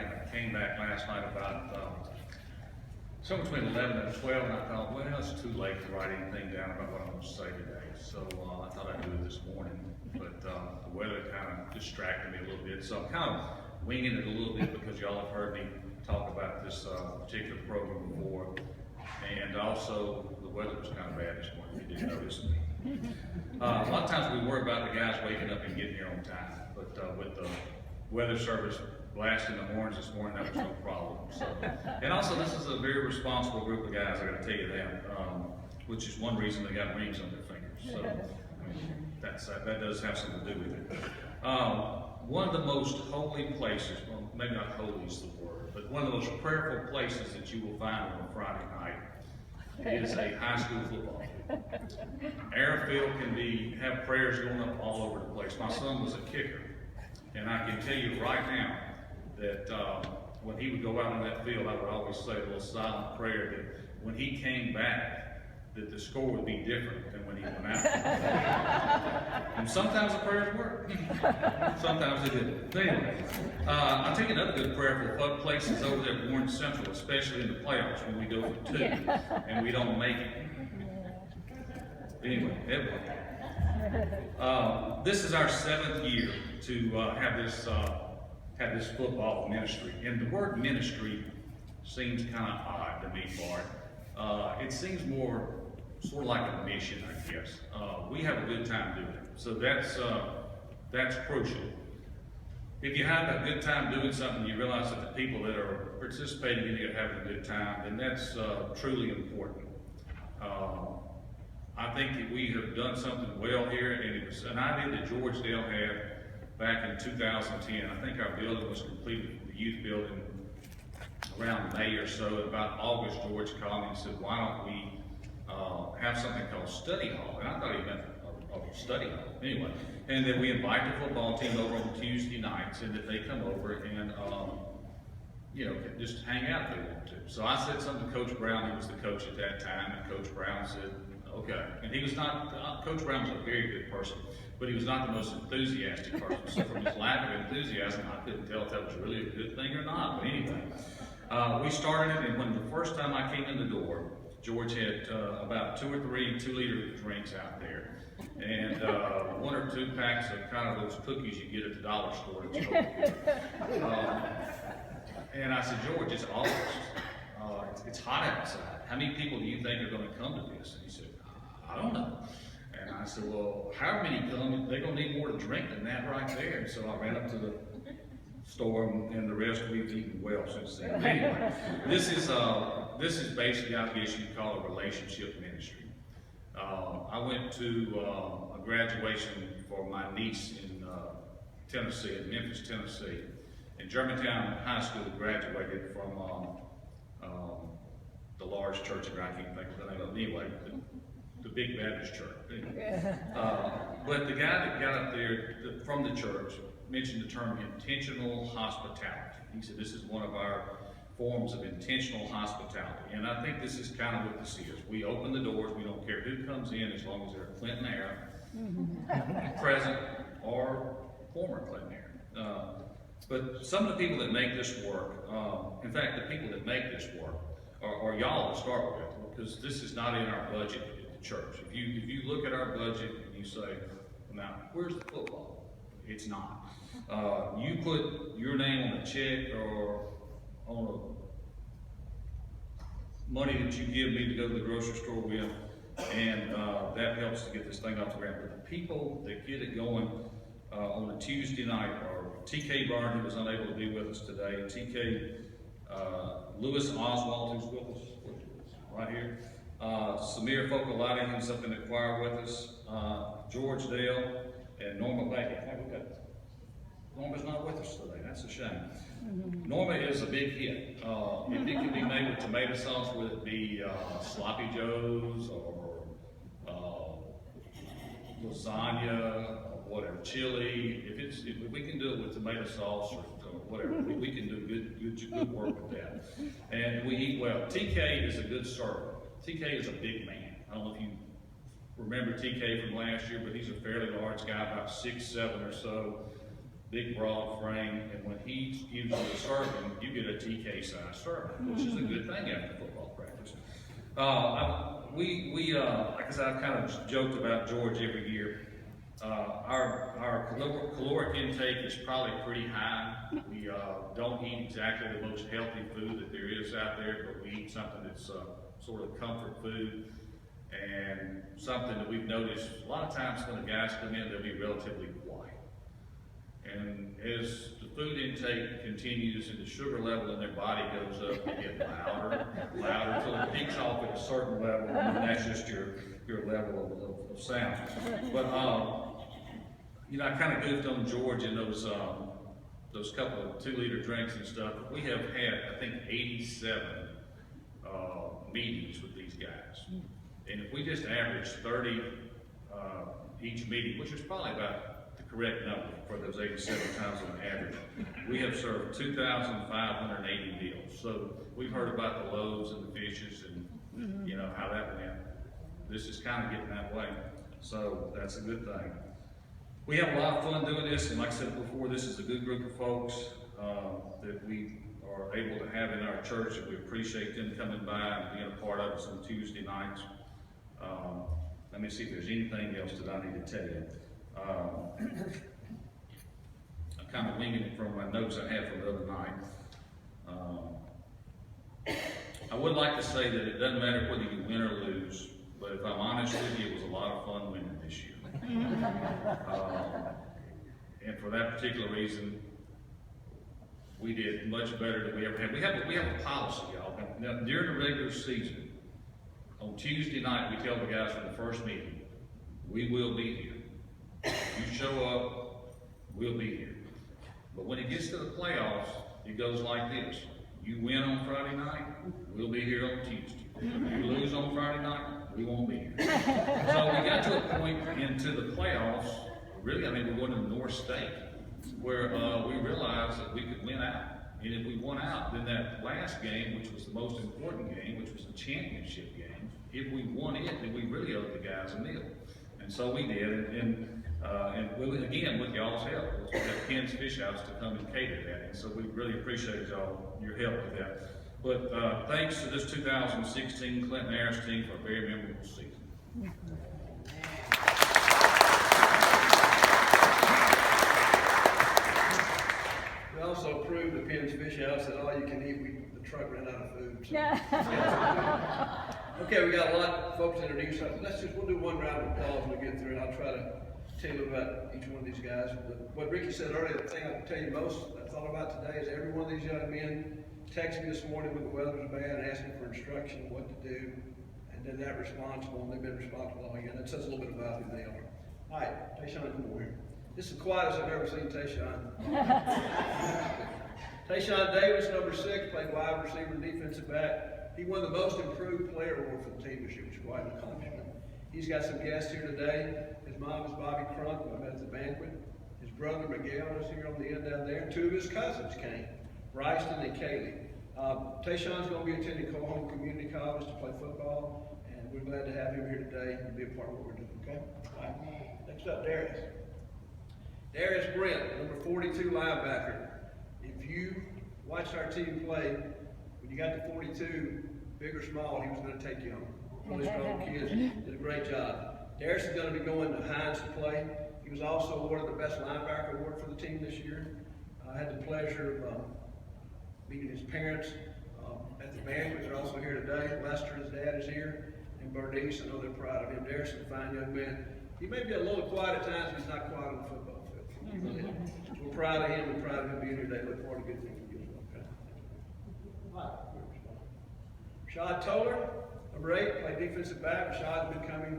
and I came back last night about somewhere between 11 and 12, and I thought, well, it's too late to write anything down about what I'm going to say today. So I thought I'd do it this morning, but the weather kind of distracted me a little bit. So I'm kind of winging it a little bit because y'all have heard me talk about this particular program before. And also, the weather was kind of bad this morning, if you didn't notice. A lot of times we worry about the guys waking up and getting here on time, but with the weather service blasting the horns this morning, that was no problem. So, and also, this is a very responsible group of guys, I got to tell you that, which is one reason they got rings on their fingers. So, I mean, that does have something to do with it. One of the most holy places, well, maybe not holy is the word, but one of the most prayerful places that you will find on a Friday night is a high school football field. Airfield can have prayers going up all over the place. My son was a kicker, and I can tell you right now that when he would go out on that field, I would always say a little silent prayer that when he came back, that the score would be different than when he went out. And sometimes the prayers work, sometimes they didn't. But anyway, I'll take another good prayer for places over there at Warren Central, especially in the playoffs when we go for 2 and we don't make it. Anyway, this is our 7th year to have this football ministry, and the word ministry seems kind of odd to me, Bart. It seems more sort of like a mission, I guess. We have a good time doing it, so that's crucial. If you have a good time doing something, you realize that the people that are participating in it are having a good time, then that's truly important. I think that we have done something well here, and it was an idea that George Dale had back in 2010. I think our building was completed, the youth building, around May or so. About August, George called me and said, why don't we have something called study hall? And I thought he meant a study hall. Anyway, and then we invite the football team over on Tuesday nights, and that they come over and just hang out if they want to. So I said something to Coach Brown. He was the coach at that time, and Coach Brown said, okay. And he was not, Coach Brown was a very good person, but he was not the most enthusiastic person. So from his lack of enthusiasm, I couldn't tell if that was really a good thing or not. But anyway, we started it, and when the first time I came in the door, George had about 2 or 3 2-liter drinks out there, and 1 or 2 packs of kind of those cookies you get at the dollar store. And I said, George, it's August. It's hot outside. How many people do you think are going to come to this? And he said, I don't know. And I said, well, however many come, they're going to need more to drink than that right there. And so I ran up to the store, and the rest we've eaten well since then. Anyway, this is basically, I guess you'd call a relationship ministry. I went to a graduation for my niece in Tennessee, in Memphis, Tennessee. And Germantown High School graduated from the large church, I can't think of the name of it anyway, the Big Baptist Church. Anyway. But the guy that got up there from the church mentioned the term intentional hospitality. He said this is one of our forms of intentional hospitality. And I think this is kind of what this is. We open the doors, we don't care who comes in as long as they're a Clinton era, present, or former Clinton era. But some of the people that make this work, in fact, the people that make this work are y'all to start with, because this is not in our budget at the church. If you look at our budget and you say, now, where's the football? It's not. You put your name on a check or on money that you give me to go to the grocery store with, and that helps to get this thing off the ground. But the people that get it going on a Tuesday night are TK Barn, who was unable to be with us today, TK Lewis Oswald, who's with us right here, Samir Focolati, who's up in the choir with us, George Dale, and Norma Baker. Norma's not with us today, that's a shame. Norma is a big hit. If it can be made with tomato sauce, whether it be Sloppy Joe's or lasagna, or whatever, chili, if we can do it with tomato sauce or whatever, we can do good work with that. And we eat well. TK is a good server. TK is a big man. I don't know if you remember TK from last year, but he's a fairly large guy, about 6'7" or so. big broad frame, and when he's usually serving, you get a TK size serving, which is a good thing after football practice. Like I said, I've kind of joked about George every year. Our caloric intake is probably pretty high. We don't eat exactly the most healthy food that there is out there, but we eat something that's sort of comfort food, and something that we've noticed a lot of times when the guys come in, they'll be relatively quiet. And as the food intake continues and the sugar level in their body goes up, they get louder and louder until it peaks off at a certain level, and that's just your level of sound. But you know, I kind of goofed on George in those couple of 2-liter drinks and stuff. We have had, I think, 87 meetings with these guys. And if we just average 30 each meeting, which is probably about the correct number for those 87 times on average, we have served 2,580 meals. So we've heard about the loaves and the fishes and you know how that went. This is kind of getting that way. So that's a good thing. We have a lot of fun doing this, and like I said before, this is a good group of folks that we are able to have in our church, and we appreciate them coming by and being a part of us on Tuesday nights. Let me see if there's anything else that I need to tell you. I'm kind of winging it from my notes I had from the other night. I would like to say that it doesn't matter whether you win or lose, but if I'm honest with you, it was a lot of fun winning this year. And for that particular reason, we did much better than we ever had. We have a policy, y'all. Now, during the regular season, on Tuesday night, we tell the guys from the first meeting, we will be here. You show up, we'll be here. But when it gets to the playoffs, it goes like this. You win on Friday night, we'll be here on Tuesday. You lose on Friday night, we won't be here. So we got to a point into the playoffs, really, I mean, we're going to Northside, where we realized that we could win out. And if we won out, then that last game, which was the most important game, which was the championship game, if we won it, then we really owed the guys a meal. And so we did. And again, with y'all's help, we got Ken's Fish House to come and cater that. And so we really appreciate your help with that. But thanks to this 2016 Clinton Harris team for a very memorable season. We also proved at Ken's Fish House that all you can eat, the truck ran out of food. So. Okay, we got a lot of folks to introduce. We'll do one round of applause when we get through, and I'll try to tell you about each one of these guys. But what Ricky said earlier, the thing I can tell you most I thought about today is every one of these young men texted me this morning when the weather was bad and asked me for instruction on what to do, and then that responsible, and they've been responsible all year. That says a little bit about who they are. All right, Tayshawn, come over here. This is the quietest I've ever seen Tayshawn. Tayshawn Davis, number 6, played wide receiver and defensive back. He won the most improved player award for the team this year, which is quite an accomplishment. He's got some guests here today. His mom is Bobby Crunk, who I met at the banquet. His brother Miguel is here on the end down there. 2 of his cousins came, Bryson and Kaylee. Tayshawn's going to be attending Cohom Community College to play football, and we're glad to have him here today and be a part of what we're doing, okay? All right. Next up, Darius. Darius Brent, number 42 linebacker. If you watched our team play, when you got to 42, big or small, he was going to take you home. Really strong kids, did a great job. Darius is going to be going to Hines to play. He was also awarded the Best Linebacker Award for the team this year. I had the pleasure of meeting his parents at the banquet. They're also here today. Lester, his dad, is here. And Bernice, I know they're proud of him. Darius is a fine young man. He may be a little quiet at times, but he's not quiet on the football field. So we're proud of him. We're proud of him being here today. Look forward to good things from you as well. Okay. Rashad Toller, number 8, played defensive back. Rashad's been coming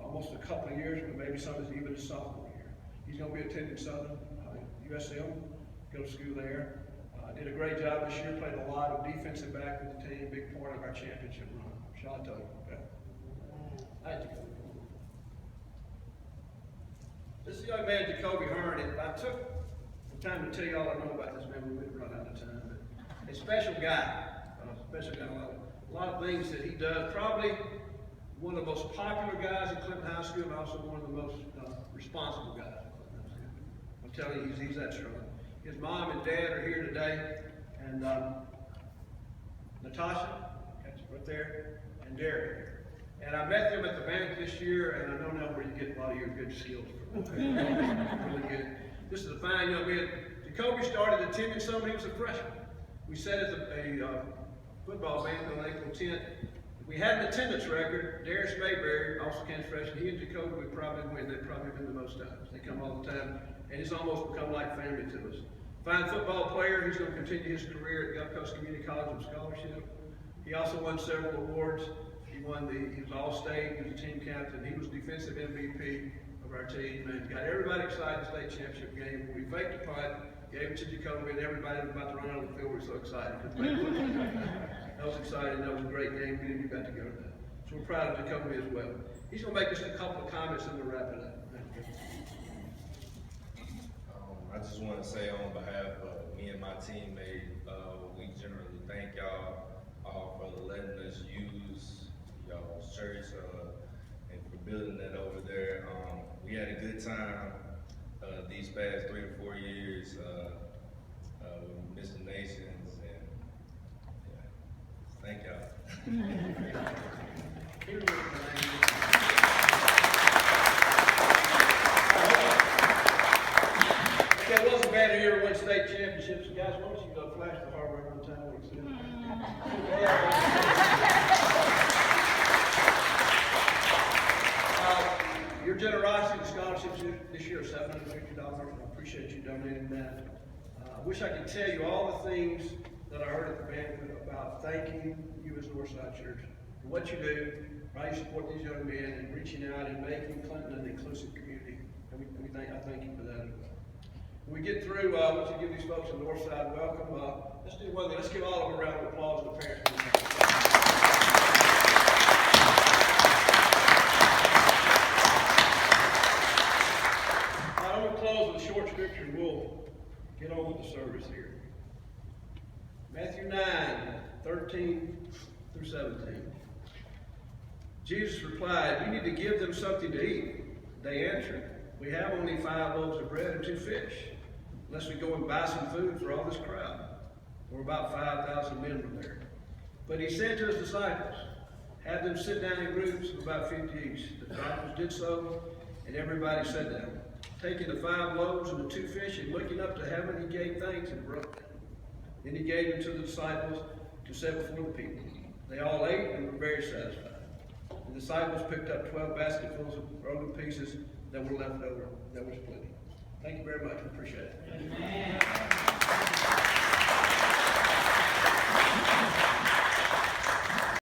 almost a couple of years, but maybe some is even his sophomore year. He's going to be attending Southern USM, go to school there. Did a great job this year, played a lot of defensive back with the team, big part of our championship run. Rashad Toller. Okay. Thank you. This is young man, Jacoby Hearn. If I took the time to tell you all I know about this man, we would run out of time. But a special guy. A lot of things that he does. Probably one of the most popular guys at Clinton High School, and also one of the most responsible guys at Clinton High School. telling you, he's that strong. His mom and dad are here today, and Natasha, that's right there, and Derek. And I met them at the bank this year, and I know now where you get a lot of your good skills from. Really good. This is a fine young man. Jacoby started attending some when he was a freshman. We set as a football band on April 10th. If we had an attendance record, Darius Mayberry, also came freshman, he and Jacoby would probably win. They've probably been the most times. They come all the time, and it's almost become like family to us. Fine football player. He's going to continue his career at Gulf Coast Community College with scholarship. He also won several awards. He was All-State, he was a team captain, he was defensive MVP of our team, and got everybody excited in the state championship game. We faked the punt, gave it to Jacoby, and everybody was about to run out of the field. We were so excited. That was exciting. That was a great game. We didn't got to go to that. So we're proud of Jacoby as well. He's going to make just a couple of comments and we'll wrap it up. I just want to say on behalf of me and my teammate, we generally thank y'all all for letting us use y'all's church and for building that over there. We had a good time these past 3 or 4 years with Mr. Nations, and yeah, thank y'all. It wasn't bad to hear win state championships. Guys, why don't you go flash the hardware one time? Your generosity to scholarships this year is $750. I appreciate you donating that. I wish I could tell you all the things that I heard at the banquet about thanking you as Northside Church for what you do, how you support these young men, and reaching out and making Clinton an inclusive community. And I thank you for that as well. When we get through, I want you to give these folks a Northside welcome. Let's do one thing. Let's give all of them a round of applause to the parents. I'm going to close with a short scripture and we'll get on with the service here. Matthew 9:13 through 17. Jesus replied, "You need to give them something to eat." They answered, "We have only 5 loaves of bread and 2 fish, unless we go and buy some food for all this crowd." There were about 5,000 men were there. But he said to his disciples, "Have them sit down in groups of about 50 each." The disciples did so, and everybody sat down. Taking the 5 loaves and the 2 fish, and looking up to heaven, he gave thanks and broke them. Then he gave them to the disciples to set before the people. They all ate and were very satisfied. The disciples picked up 12 basketfuls of broken pieces that were left over. That was plenty. Thank you very much. I appreciate it. Amen.